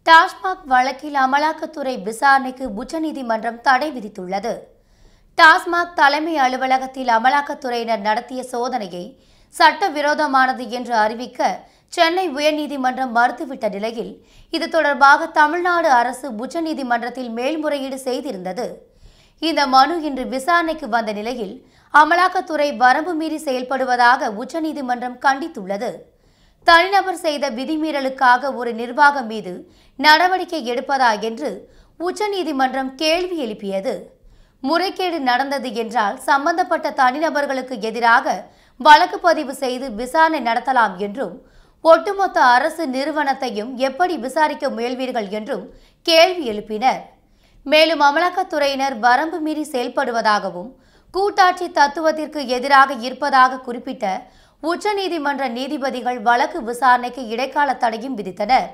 டாஸ்மாக் வழக்கில் அமலாக்கத்துறை விசாரணைக்கு உச்சநீதிமன்றம் தடை விதித்துள்ளது. டாஸ்மாக் தலைமை அலுவலகத்தில் அமலாக்கத்துறையினர் நடத்திய சோதனையை சட்டவிரோதமானது என்று அறிவிக்க சென்னை உயர்நீதிமன்றம் மறுத்துவிட்ட நிலையில் இது தொடர்பாக தமிழ்நாடு அரசு உச்சநீதிமன்றத்தில் மேல்முறையீடு செய்திருந்தது. இந்த மனு இன்று விசாரணைக்கு வந்த நிலையில் அமலாக்கத்துறை வரம்பு மீறி செயல்படுவதாக உச்சநீதிமன்றம் கண்டித்துள்ளது. தனிநபர் செய்த விதிமீறலுக்காக ஒரு நிர்வாகம் மீது நடவடிக்கை எடுப்பதா என்று உச்சநீதிமன்றம் கேள்வி எழுப்பியது. முறைகேடு நடந்தது என்றால் சம்பந்தப்பட்ட தனிநபர்களுக்கு எதிராக வழக்கு பதிவு செய்து விசாரணை நடத்தலாம் என்றும், ஒட்டுமொத்த அரசு நிறுவனத்தையும் எப்படி விசாரிக்க முயல்வீர்கள் என்றும் கேள்வி எழுப்பினர். மேலும் அமலாக்கத்துறையினர் வரம்பு மீறி செயல்படுவதாகவும் கூட்டாட்சி தத்துவத்திற்கு எதிராக இருப்பதாக குறிப்பிட்ட உச்சநீதிமன்ற நீதிபதிகள் வழக்கு விசாரணைக்கு இடைக்கால தடையும் விதித்தனர்.